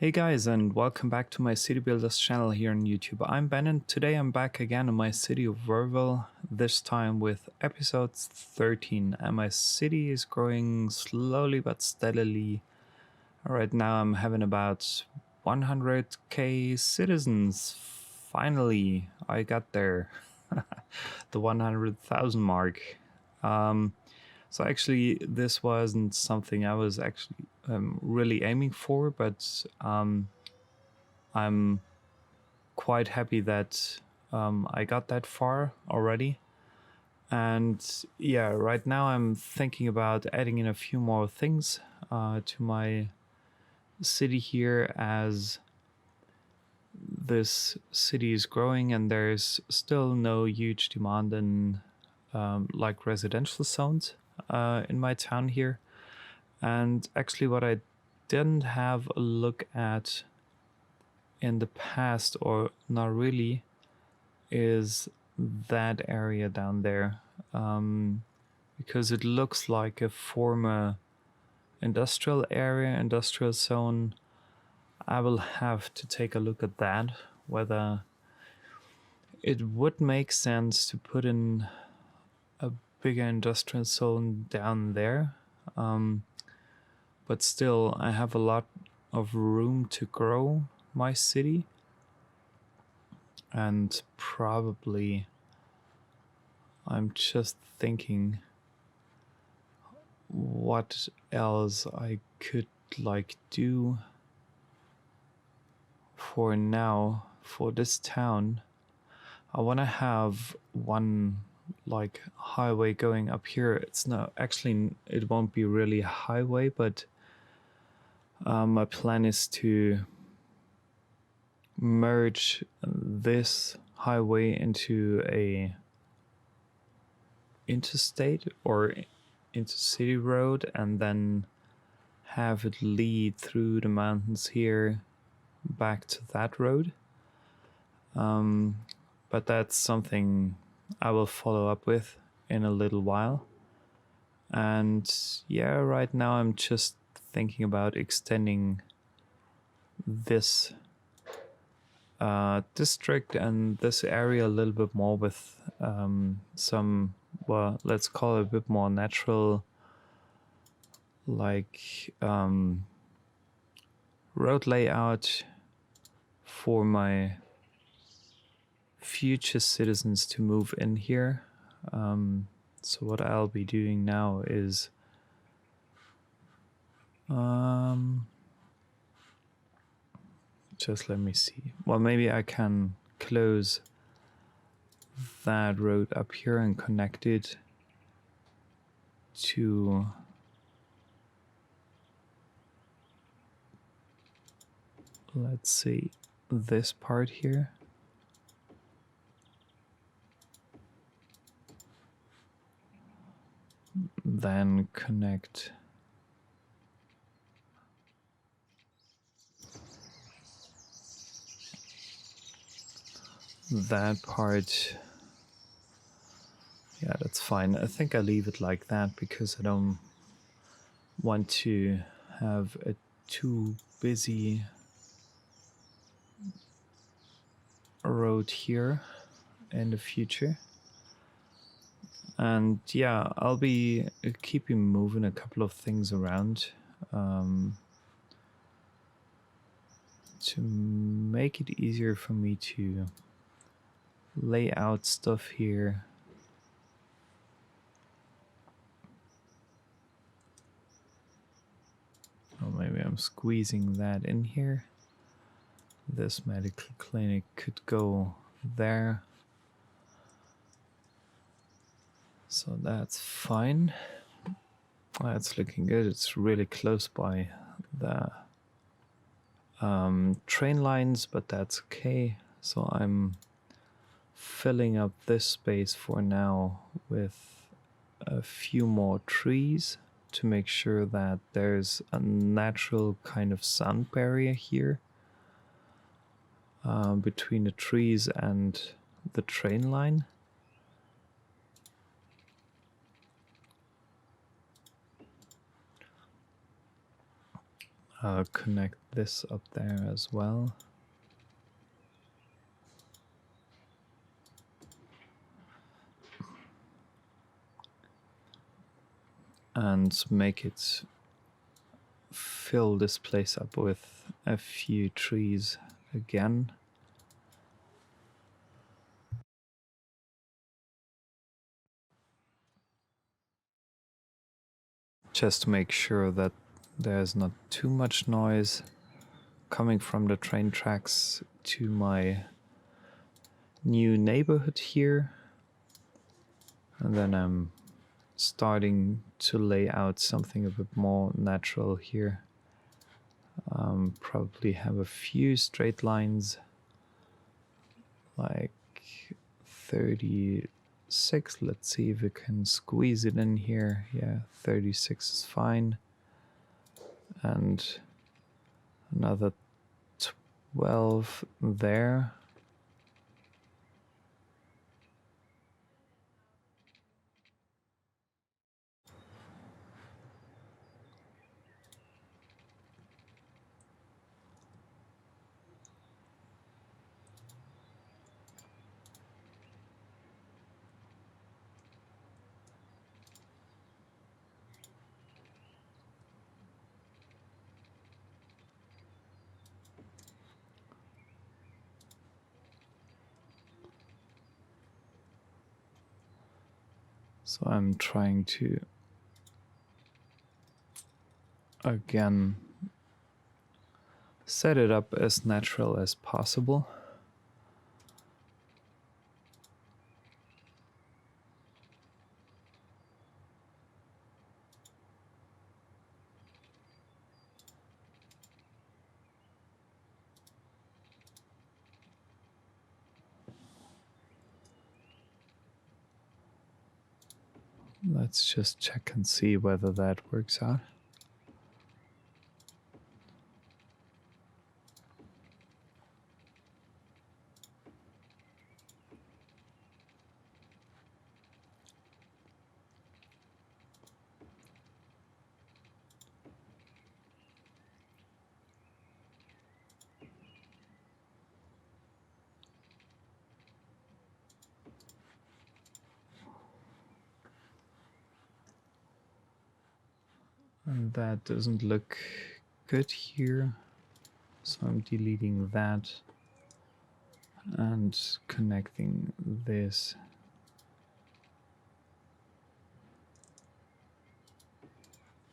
Hey guys, and welcome back to my City Builders channel here on YouTube. I'm Ben, and today I'm back again in my city of Verville, this time with episode 13. And my city is growing slowly but steadily. Right now I'm having about 100k citizens. Finally, I got there. The 100,000 mark. So actually, this wasn't something I was actually really aiming for, but I'm quite happy that I got that far already. And yeah, right now I'm thinking about adding in a few more things to my city here, as this city is growing and there's still no huge demand in like residential zones in my town here. And actually, what I didn't have a look at in the past, or not really, is that area down there, because it looks like a former industrial area, industrial zone. I will have to take a look at that, whether it would make sense to put in a bigger industrial zone down there. But still, I have a lot of room to grow my city, and probably I'm just thinking what else I could like do for now for this town. I want to have one like highway going up here. It's not actually, it won't be really a highway, but my plan is to merge this highway into a interstate or intercity road, and then have it lead through the mountains here back to that road. But that's something I will follow up with in a little while. And yeah, right now I'm just thinking about extending this district and this area a little bit more with some, well, let's call it a bit more natural, like road layout for my future citizens to move in here. So what I'll be doing now is just let me see. Well, maybe I can close that road up here and connect it to let's see, this part here. Then connect that part. Yeah, that's fine. I think I leave it like that because I don't want to have a too busy road here in the future. And yeah, I'll be keeping moving a couple of things around to make it easier for me to lay out stuff here. Or maybe I'm squeezing that in here. This medical clinic could go there. So that's fine. That's looking good. It's really close by the train lines, but that's okay. So I'm filling up this space for now with a few more trees to make sure that there's a natural kind of sound barrier here between the trees and the train line. I'll connect this up there as well. And make it fill this place up with a few trees again. Just to make sure that there's not too much noise coming from the train tracks to my new neighborhood here. And then I'm starting to lay out something a bit more natural here. Probably have a few straight lines, like 36. Let's see if we can squeeze it in here. Yeah, 36 is fine. And another 12 there. So I'm trying to, again, set it up as natural as possible. Let's just check and see whether that works out. And that doesn't look good here. So I'm deleting that and connecting this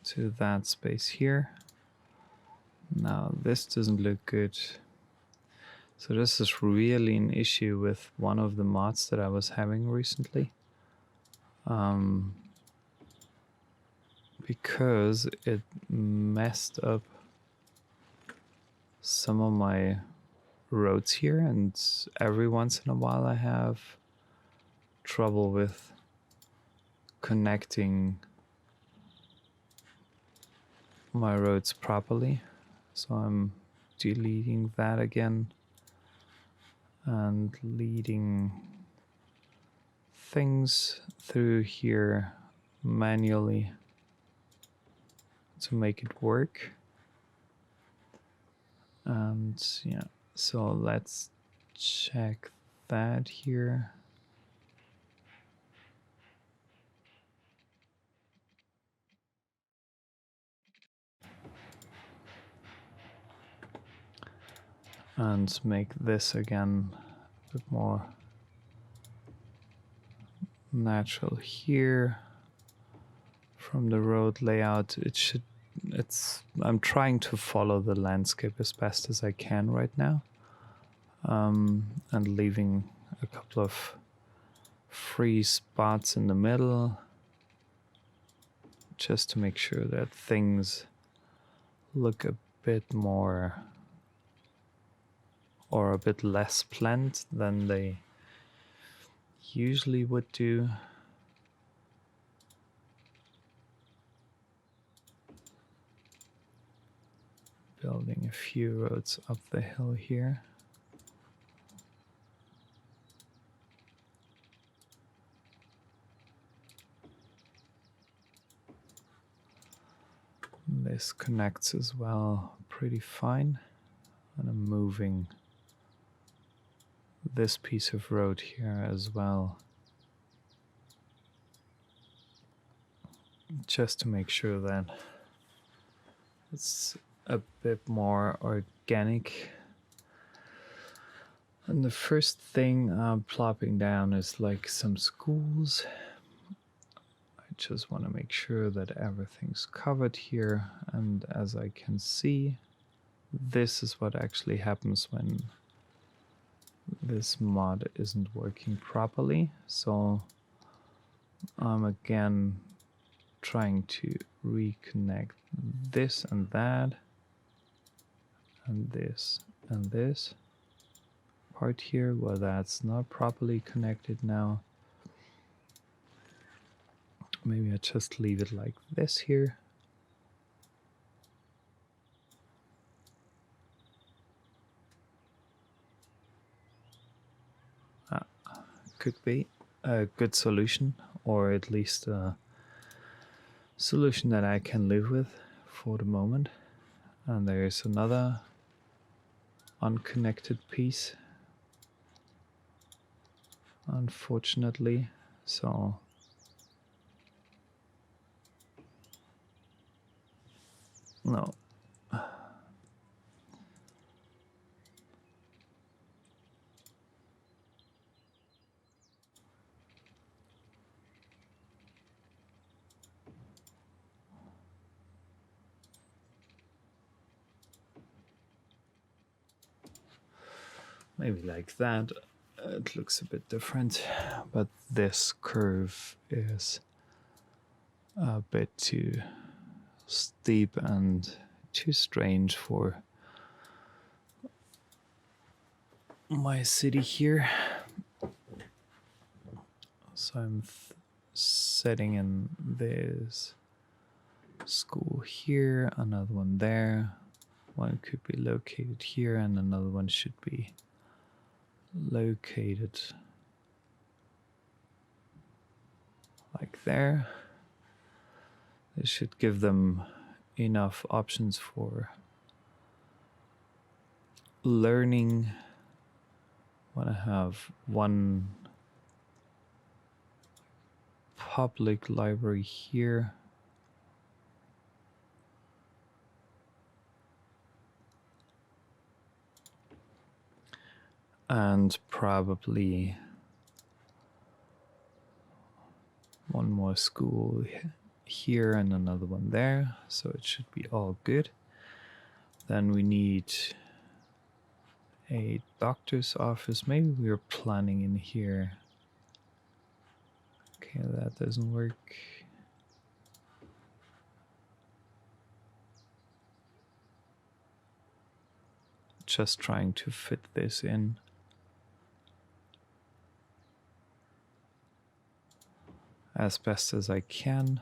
to that space here. Now this doesn't look good. So this is really an issue with one of the mods that I was having recently. Because it messed up some of my roads here, and every once in a while I have trouble with connecting my roads properly. So I'm deleting that again and leading things through here manually to make it work. And yeah, so let's check that here. And make this again a bit more natural here. From the road layout, I'm trying to follow the landscape as best as I can right now, and leaving a couple of free spots in the middle just to make sure that things look a bit more or a bit less planned than they usually would do. Building a few roads up the hill here. This connects as well pretty fine. And I'm moving this piece of road here as well, just to make sure that it's a bit more organic. And the first thing I'm plopping down is like some schools. I just want to make sure that everything's covered here. And as I can see, this is what actually happens when this mod isn't working properly. So I'm again trying to reconnect this and that, and this and this part here where that's not properly connected now. Maybe I just leave it like this here. Could be a good solution, or at least a solution that I can live with for the moment. And there's another unconnected piece, unfortunately. So no. Maybe like that. It looks a bit different, but this curve is a bit too steep and too strange for my city here. So I'm setting in this school here, another one there. One could be located here, and another one should be located like there. This should give them enough options for learning. I want to have one public library here. And probably one more school here and another one there, so it should be all good. Then we need a doctor's office. Maybe we're planning in here. Okay, that doesn't work. Just trying to fit this in as best as I can.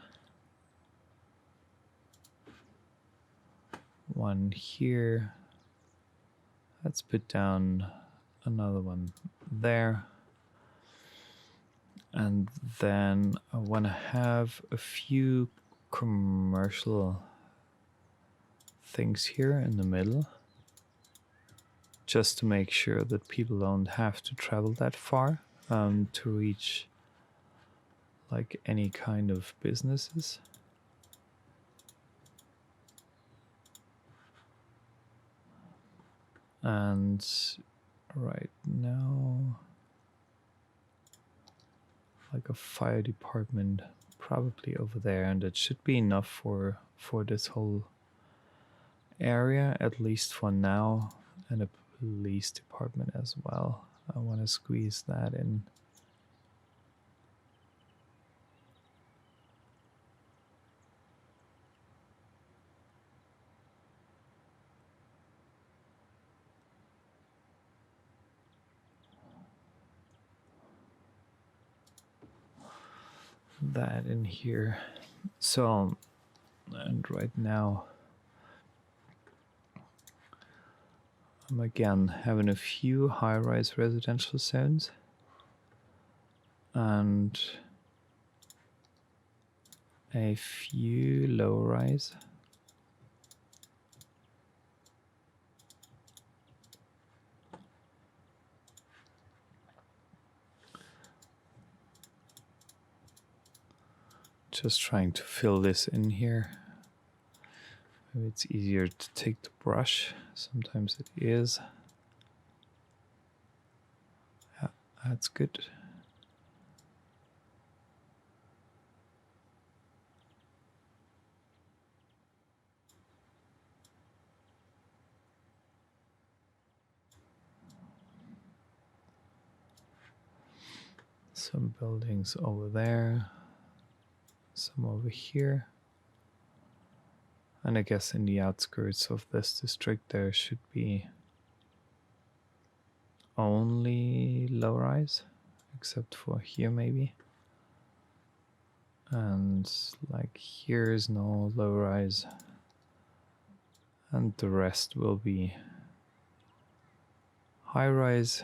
One here. Let's put down another one there. And then I want to have a few commercial things here in the middle, just to make sure that people don't have to travel that far to reach like any kind of businesses. And right now, like a fire department probably over there, and that should be enough for this whole area, at least for now, and a police department as well. I want to squeeze that in. That in here. So, and right now I'm again having a few high-rise residential zones and a few low-rise. Just trying to fill this in here. Maybe it's easier to take the brush. Sometimes it is. Yeah, that's good. Some buildings over there, some over here. And I guess in the outskirts of this district there should be only low-rise, except for here maybe. And like here's no low-rise. And the rest will be high-rise.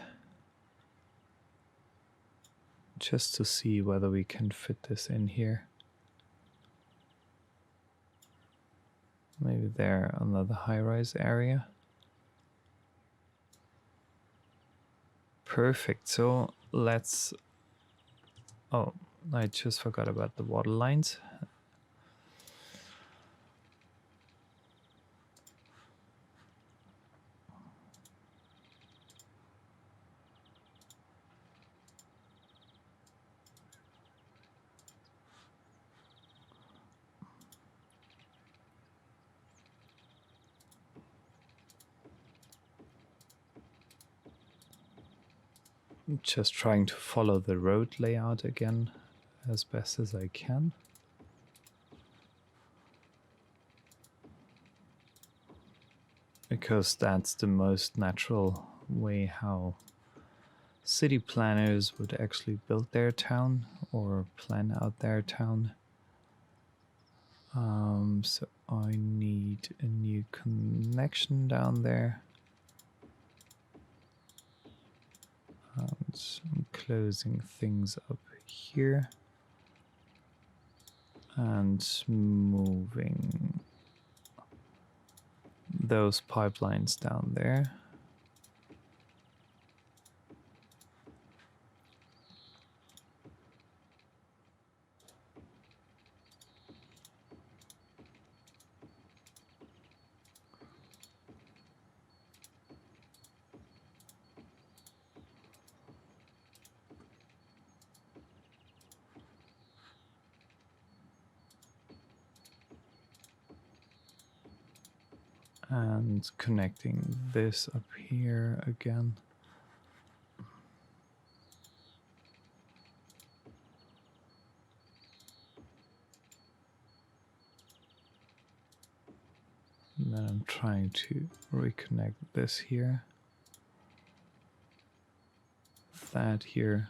Just to see whether we can fit this in here. Maybe there another high-rise area. Perfect. So let's... Oh, I just forgot about the water lines. Just trying to follow the road layout again as best as I can. Because that's the most natural way how city planners would actually build their town or plan out their town. So I need a new connection down there. And I'm closing things up here. And moving those pipelines down there. And connecting this up here again. And then I'm trying to reconnect this here. That here.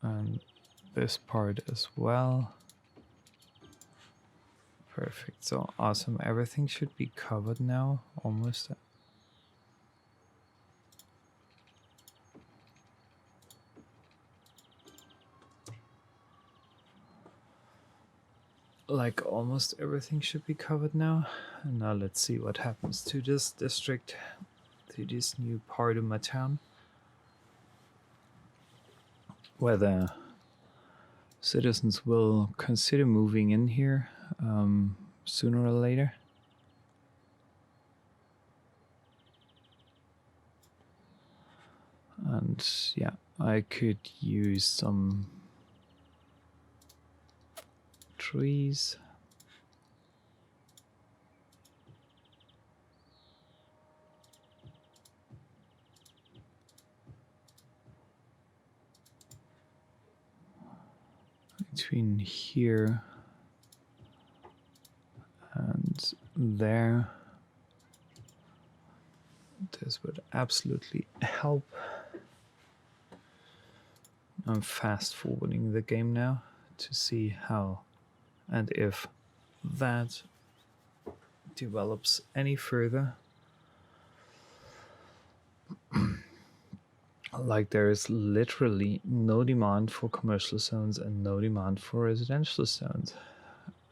And this part as well. Perfect. So awesome. Everything should be covered now, almost. Like almost everything should be covered now. And now let's see what happens to this district, to this new part of my town. Whether citizens will consider moving in here sooner or later. And yeah, I could use some trees. Between here and there. This would absolutely help. I'm fast forwarding the game now to see how and if that develops any further. Like there is literally no demand for commercial zones and no demand for residential zones.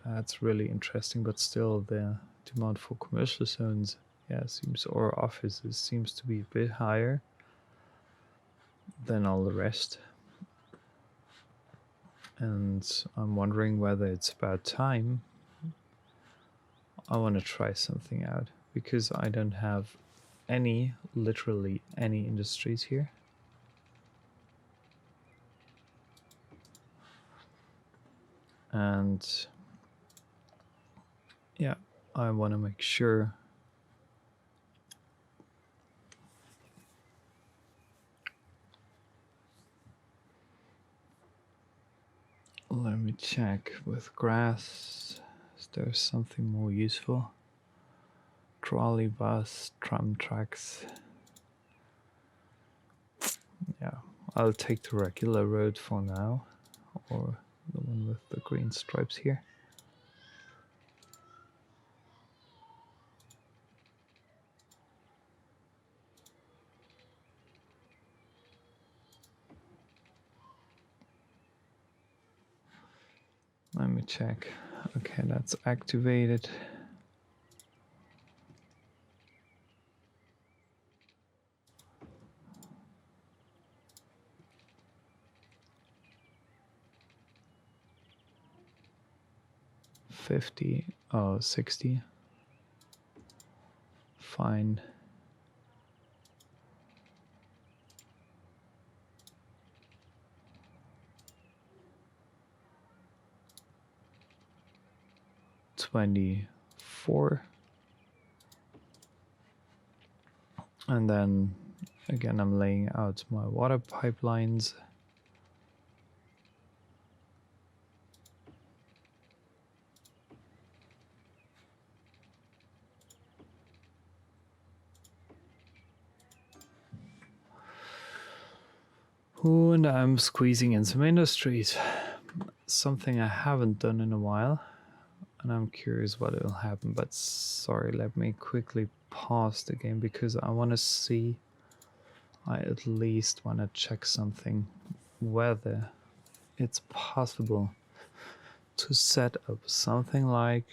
That's really interesting, but still the demand for commercial zones, yeah, seems, or offices, seems to be a bit higher than all the rest. and I'm wondering whether it's about time I want to try something out, because I don't have literally any industries here. And yeah, I want to make sure let me check with grass. Is there something more useful? Trolley bus, tram tracks. Yeah, I'll take the regular road for now, or the one with the green stripes here. Let me check. Okay, that's activated. Oh, 60. Fine. $24. And then again, I'm laying out my water pipelines. Ooh, and I'm squeezing in some industries. Something I haven't done in a while. And I'm curious what will happen. But sorry, let me quickly pause the game because I want to see. I at least want to check something. Whether it's possible to set up something like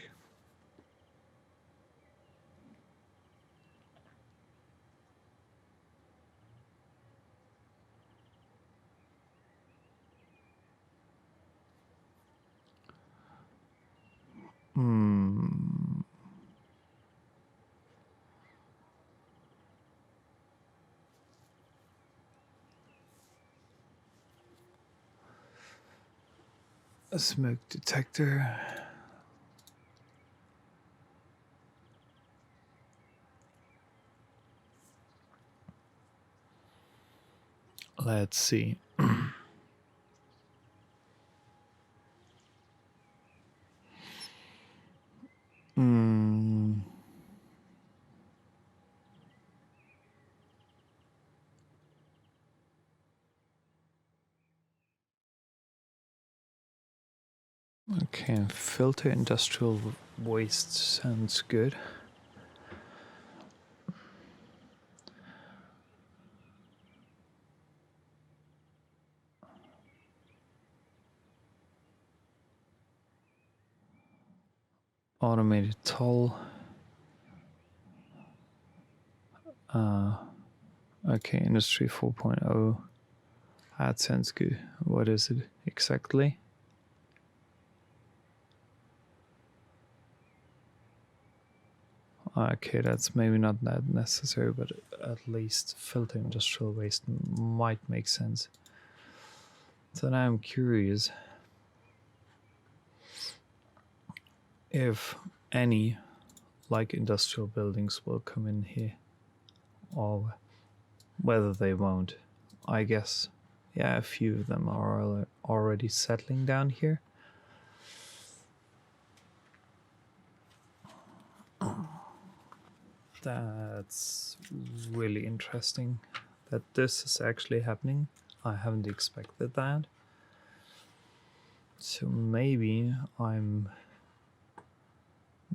a smoke detector. Let's see. Okay, filter industrial waste sounds good. Automated toll. Okay, Industry 4.0. That sounds good. What is it exactly? Okay, that's maybe not that necessary, but at least filter industrial waste might make sense. So now I'm curious if any like industrial buildings will come in here, or whether they won't. I guess, yeah, a few of them are already settling down here. That's really interesting that this is actually happening. I haven't expected that. So maybe I'm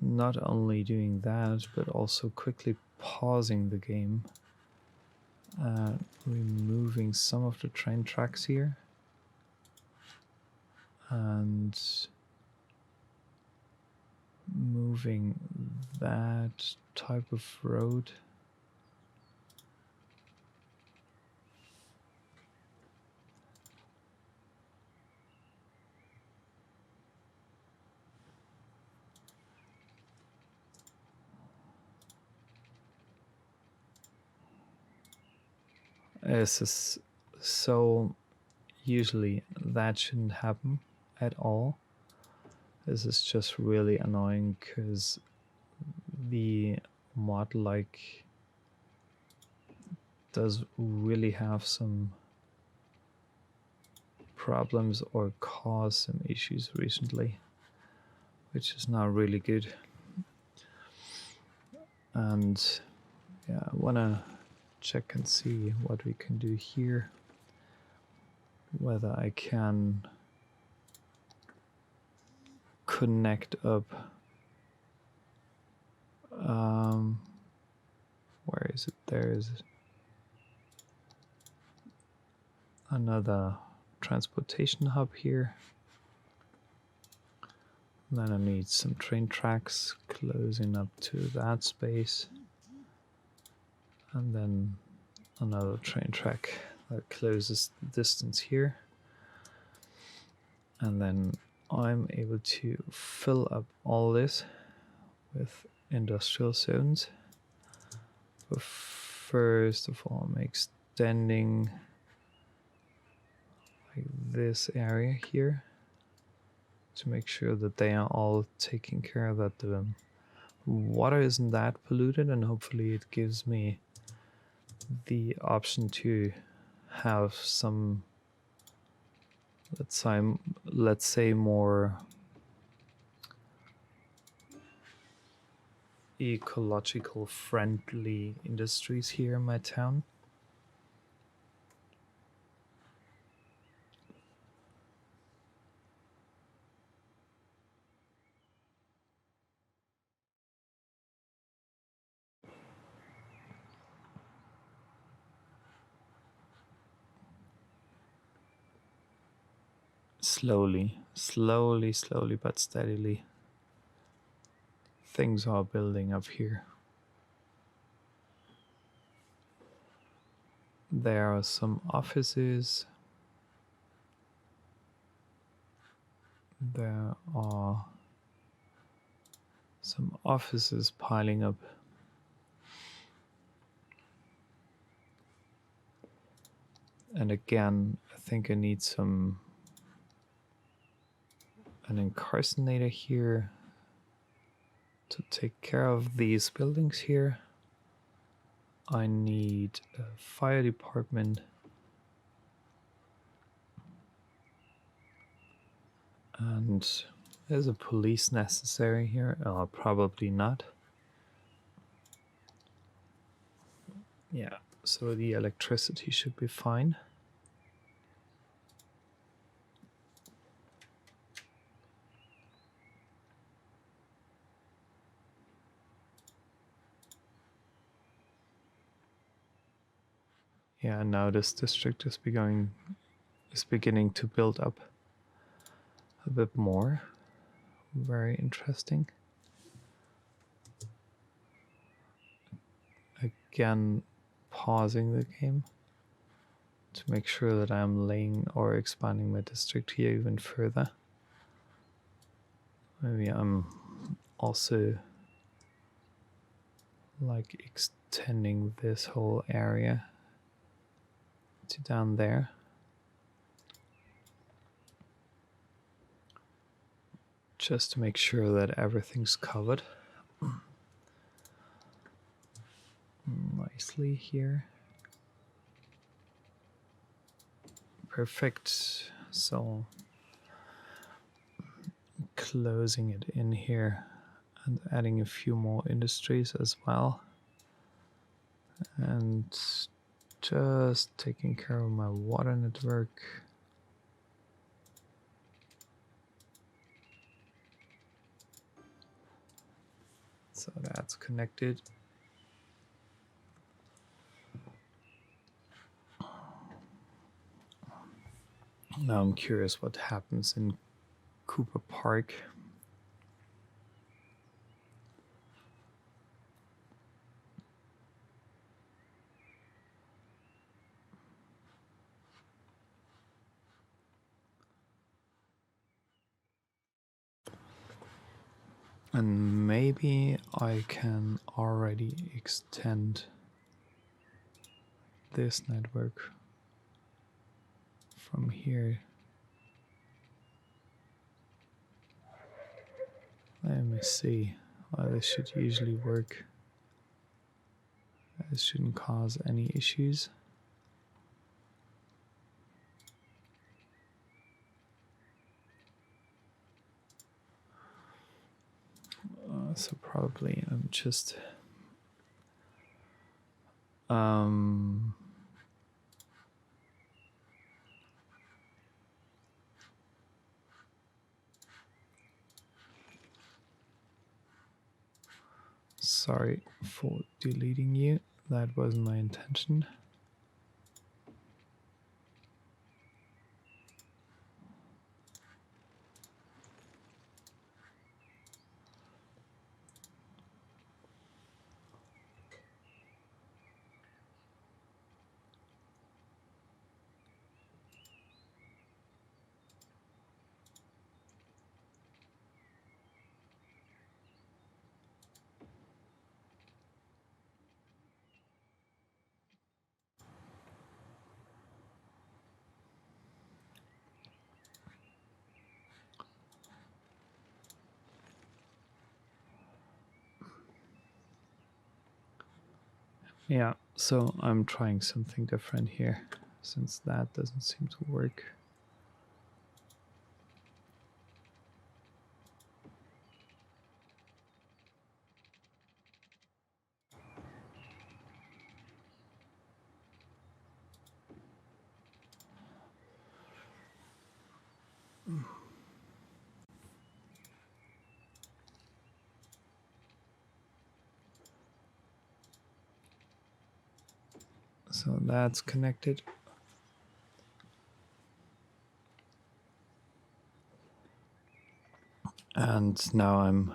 not only doing that, but also quickly pausing the game, removing some of the train tracks here, and moving that type of road. This is so usually that shouldn't happen at all. This is just really annoying because the mod like does really have some problems or cause some issues recently, which is not really good. And yeah, I wanna check and see what we can do here, whether I can connect up. Where is it? There is another transportation hub here. And then I need some train tracks closing up to that space. And then another train track that closes the distance here. And then I'm able to fill up all this with industrial zones. But first of all, I'm extending like this area here to make sure that they are all taken care of, that the water isn't that polluted, and hopefully it gives me the option to have some, let's say more ecological friendly industries here in my town. Slowly but steadily, things are building up here. There are some offices. There are some offices piling up. And again, I think I need an incarcerator here to take care of these buildings here. I need a fire department. And is a police necessary here? Probably not. Yeah, so the electricity should be fine. Yeah, now this district is beginning to build up a bit more. Very interesting. Again, pausing the game to make sure that I'm laying or expanding my district here even further. Maybe I'm also like extending this whole area to down there. Just to make sure that everything's covered nicely here. Perfect. So closing it in here and adding a few more industries as well. And just taking care of my water network. So that's connected. Now I'm curious what happens in Cooper Park. And maybe I can already extend this network from here. Let me see. Well, this should usually work. This shouldn't cause any issues. So probably I'm just sorry for deleting you. That wasn't my intention. Yeah, so I'm trying something different here since that doesn't seem to work. So that's connected. And now I'm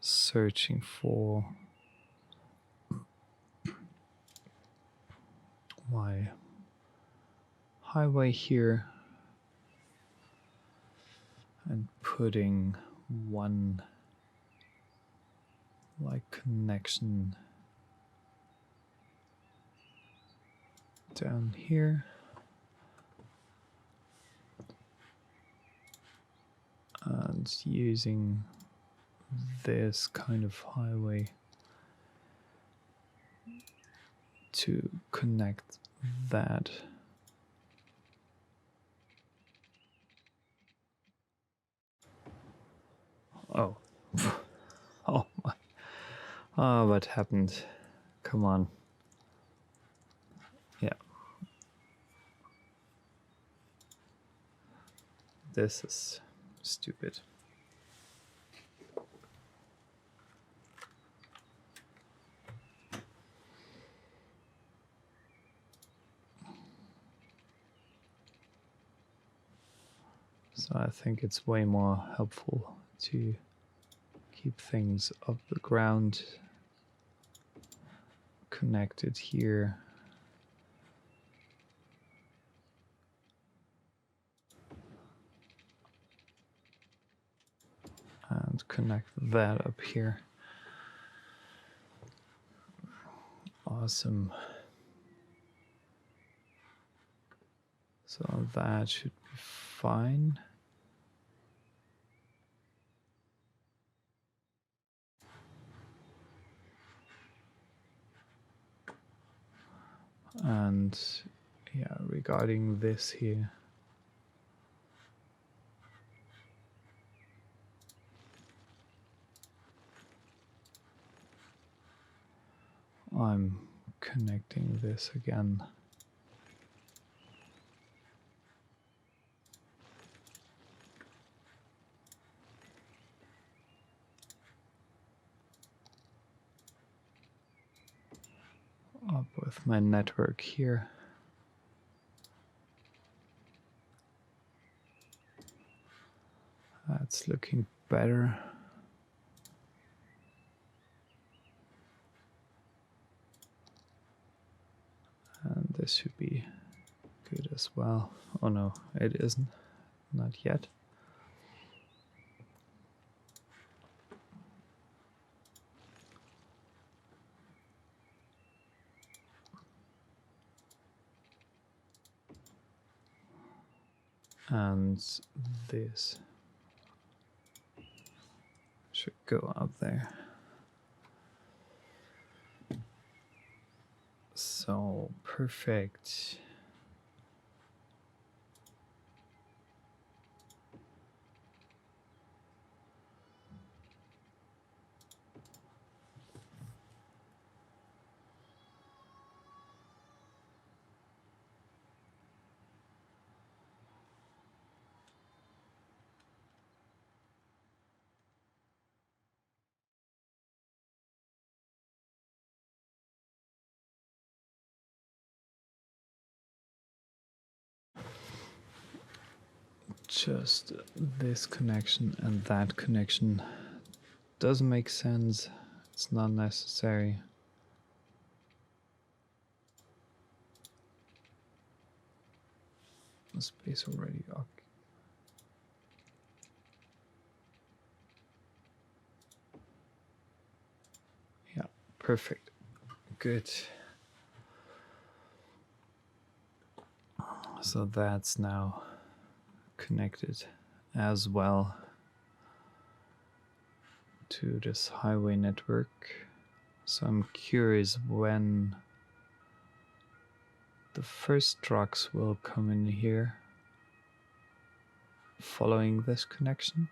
searching for my highway here and putting one like connection down here. And using this kind of highway to connect that. Oh. Oh my. Oh, what happened? Come on. Yeah. This is stupid. So I think it's way more helpful to keep things off the ground, connected here. And connect that up here. Awesome. So that should be fine. And yeah, regarding this here, I'm connecting this again. Up with my network here. That's looking better. And this should be good as well. Oh no, it isn't. Not yet. And this should go up there. So perfect. Just this connection and that connection doesn't make sense. It's not necessary. The space already occupied. Yeah, perfect. Good. So that's now connected as well to this highway network. So I'm curious when the first trucks will come in here following this connection.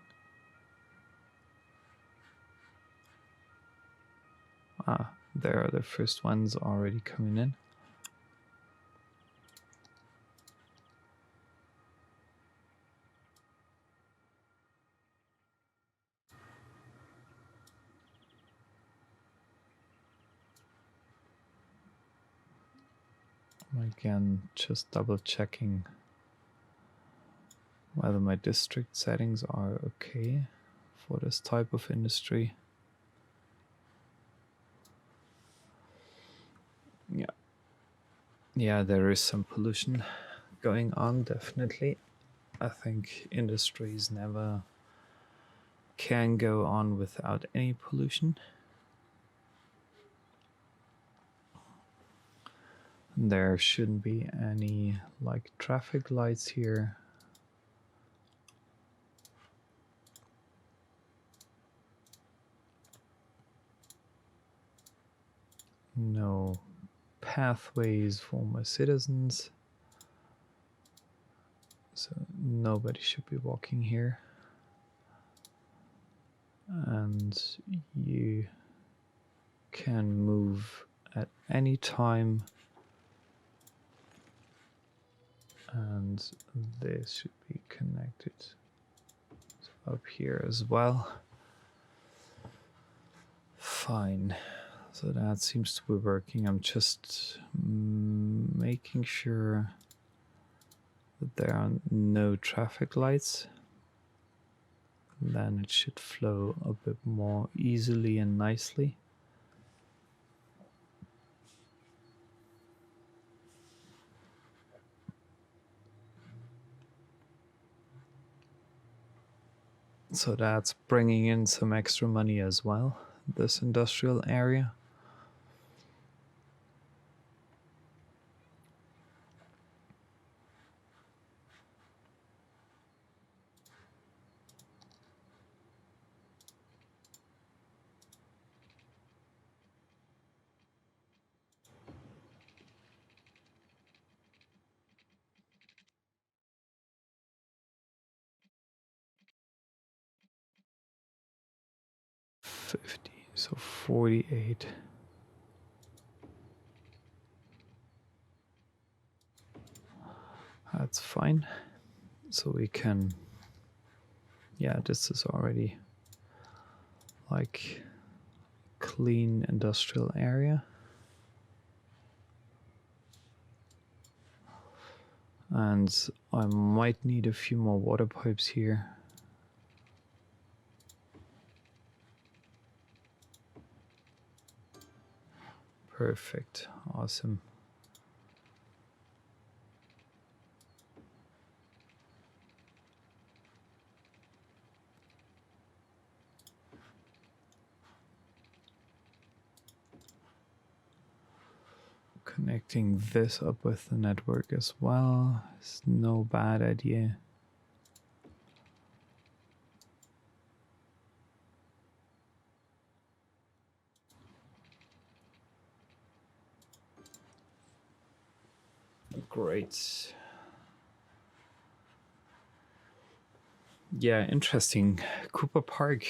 Ah, there are the first ones already coming in. Again, just double checking whether my district settings are okay for this type of industry. Yeah, there is some pollution going on, definitely. I think industries never can go on without any pollution. There shouldn't be any like traffic lights here. No pathways for my citizens. So nobody should be walking here. And you can move at any time. And this should be connected up here as well. Fine. So that seems to be working. I'm just making sure that there are no traffic lights. Then it should flow a bit more easily and nicely. So that's bringing in some extra money as well, this industrial area. So 48. That's fine. So we can, yeah, this is already like clean industrial area. And I might need a few more water pipes here. Perfect. Awesome. Connecting this up with the network as well is no bad idea. Great. Yeah, interesting. Cooper Park.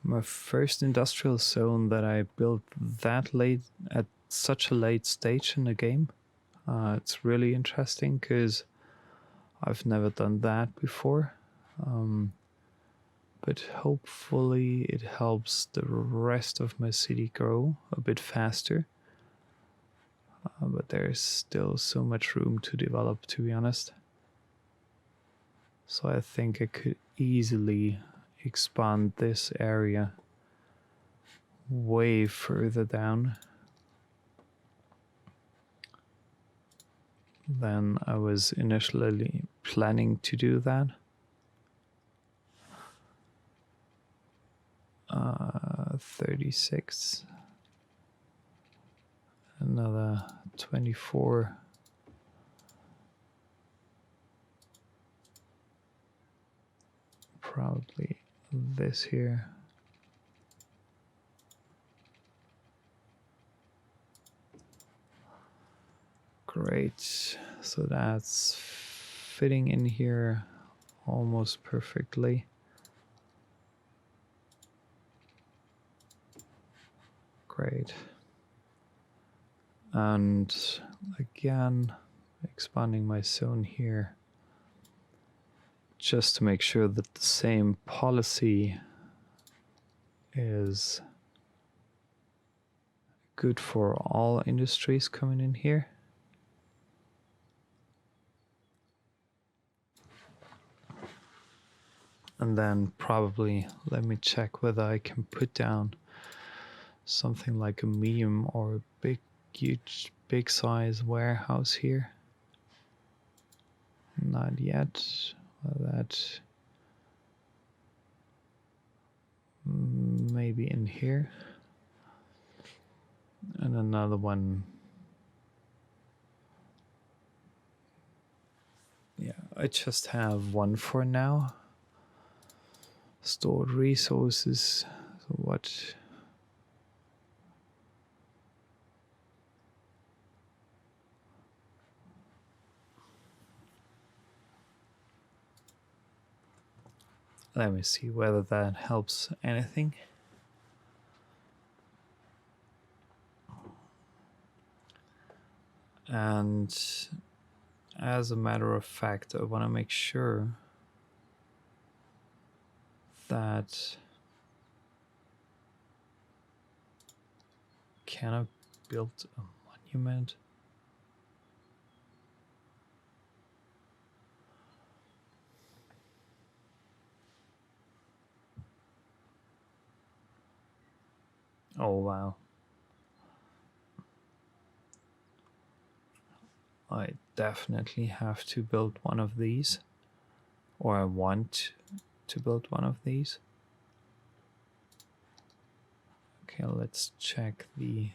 My first industrial zone that I built that late at such a late stage in the game. It's really interesting because I've never done that before. But hopefully it helps the rest of my city grow a bit faster. But there's still so much room to develop, to be honest. So I think I could easily expand this area way further down than I was initially planning to do that. 36. Another 24. Probably this here. Great. So that's fitting in here almost perfectly. Great. And again, expanding my zone here just to make sure that the same policy is good for all industries coming in here. And then probably let me check whether I can put down something like a medium or a huge, big size warehouse here. Not yet. That maybe in here. And another one. Yeah, I just have one for now. Stored resources. So what? Let me see whether that helps anything. And as a matter of fact, I want to make sure that can I build a monument? Oh wow. I definitely have to build one of these, or I want to build one of these. Okay, let's check the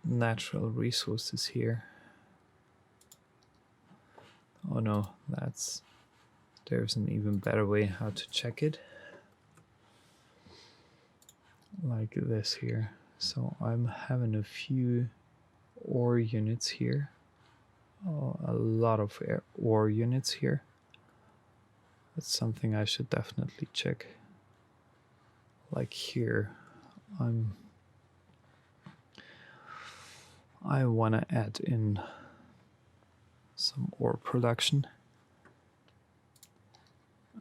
natural resources here. Oh no, there's an even better way how to check it. Like this here. So I'm having a few ore units here. Oh, a lot of ore units here. That's something I should definitely check. Like here, I want to add in some ore production,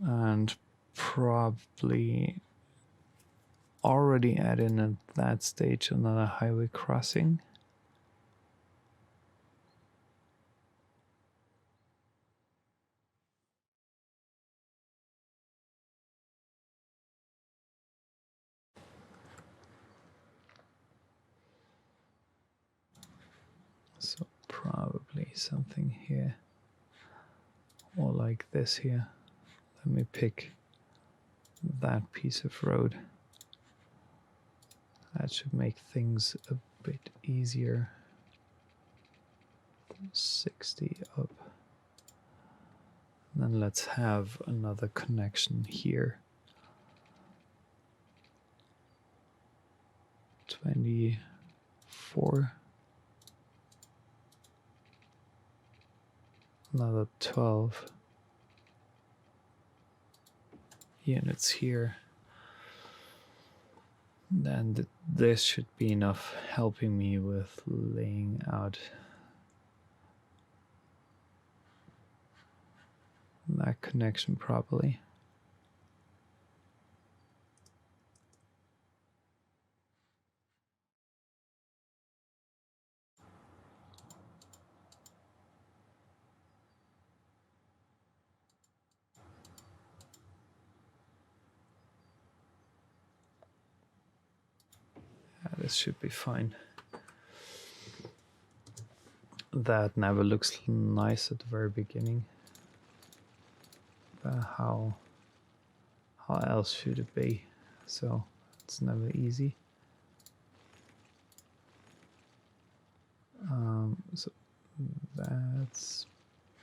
and probably already add in at that stage another highway crossing. So probably something here, or like this here. Let me pick that piece of road. That should make things a bit easier. 60 up. And then let's have another connection here. 24. Another 12 units here. Then this should be enough helping me with laying out that connection properly. This should be fine. That never looks nice at the very beginning. But how else should it be? So it's never easy. So that's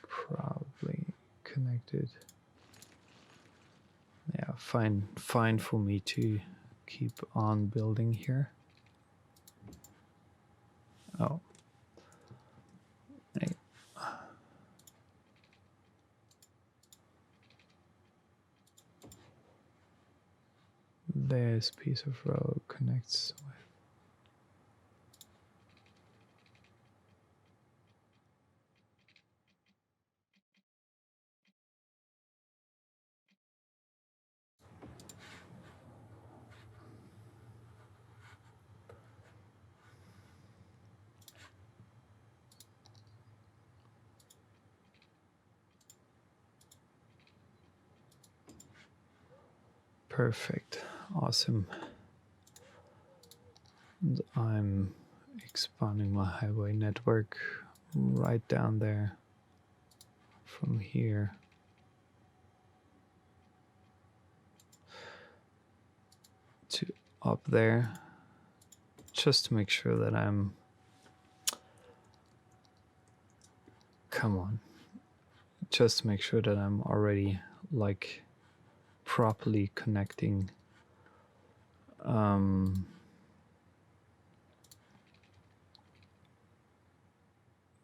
probably connected. Yeah, fine for me to keep on building here. Oh. Hey. This piece of road connects with. Perfect. Awesome. And I'm expanding my highway network right down there from here to up there, just to make sure that I'm just to make sure that I'm already like properly connecting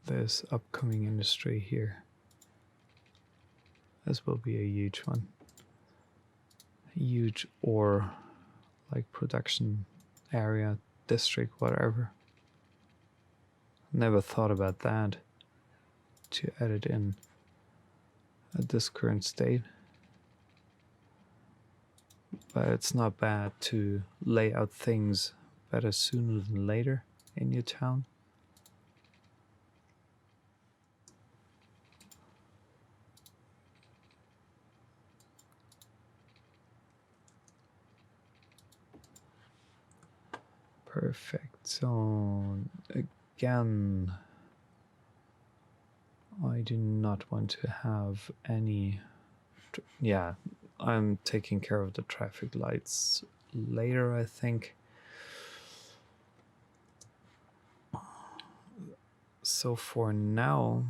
this upcoming industry here. This will be a huge one. Huge ore, like production area, district, whatever. Never thought about that to add it in at this current state. But it's not bad to lay out things better sooner than later in your town. Perfect. So again, I do not want to have any. Yeah, I'm taking care of the traffic lights later, I think. So for now,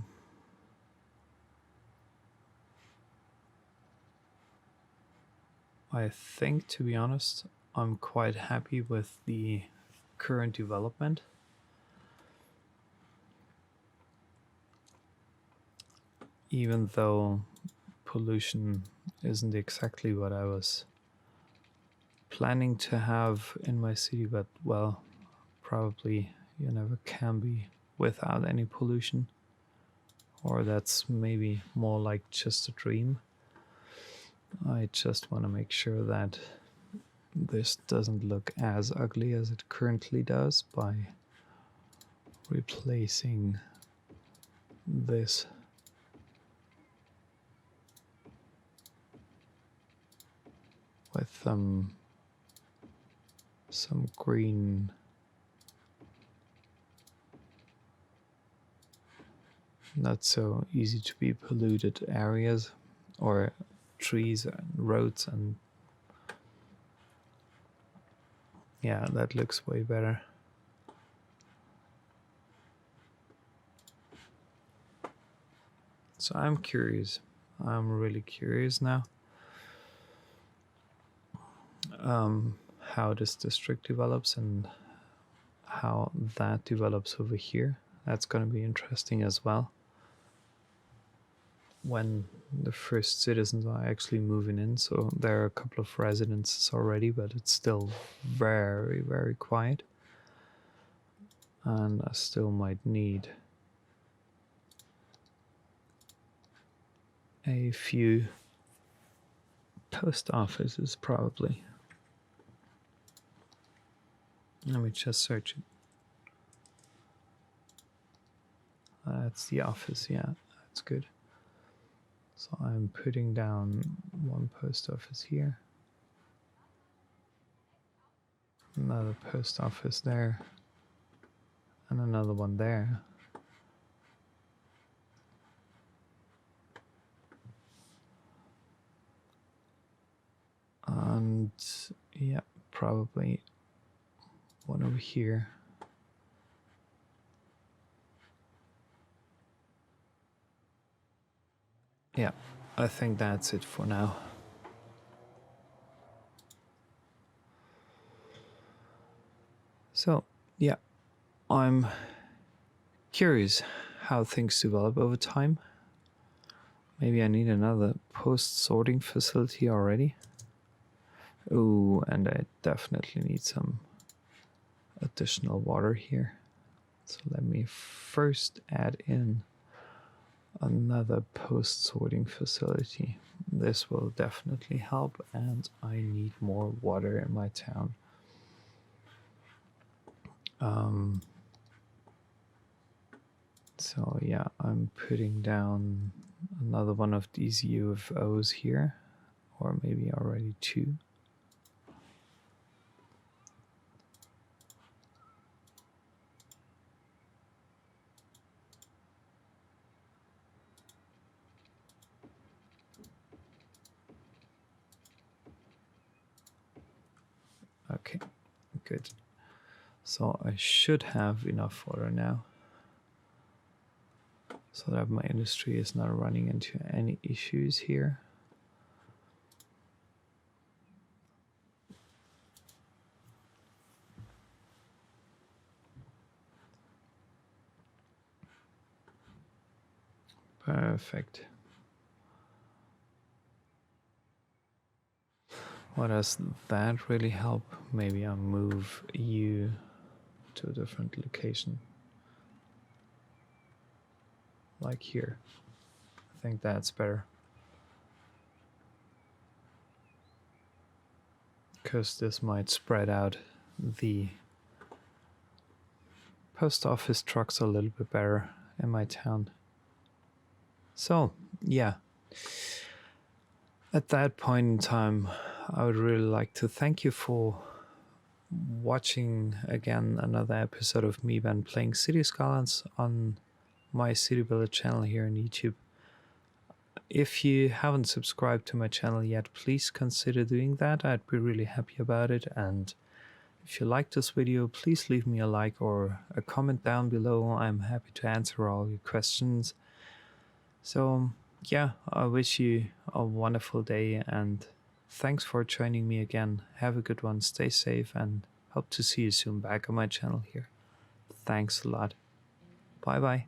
I think, to be honest, I'm quite happy with the current development. Even though pollution isn't exactly what I was planning to have in my city, but well, probably you never can be without any pollution, or that's maybe more like just a dream. I just want to make sure that this doesn't look as ugly as it currently does by replacing this with some green, not so easy to be polluted areas, or trees and roads, and yeah, that looks way better. So I'm curious. I'm really curious now how this district develops and how that develops over here. That's going to be interesting as well, when the first citizens are actually moving in. So there are a couple of residences already, but it's still very, very quiet. And I still might need a few post offices, probably. Let me just search it. That's the office, yeah, that's good. So I'm putting down one post office here, another post office there, and another one there. And yeah, probably one over here. Yeah, I think that's it for now. So yeah, I'm curious how things develop over time. Maybe I need another post sorting facility already. Oh, and I definitely need some additional water here. So let me first add in another post sorting facility. This will definitely help, and I need more water in my town. So yeah, I'm putting down another one of these UFOs here, or maybe already two. Okay, good. So I should have enough water now, so that my industry is not running into any issues here. Perfect. What does that really help? Maybe I'll move you to a different location. Like here. I think that's better. Because this might spread out the post office trucks a little bit better in my town. So, yeah. At that point in time, I would really like to thank you for watching again another episode of me Ben playing Cities Skylines on my citybuilder channel here on YouTube. If you haven't subscribed to my channel yet, please consider doing that. I'd be really happy about it. And if you like this video, please leave me a like or a comment down below. I'm happy to answer all your questions. So yeah, I wish you a wonderful day, and thanks for joining me again. Have a good one, stay safe, and hope to see you soon back on my channel here. Thanks a lot. Bye bye.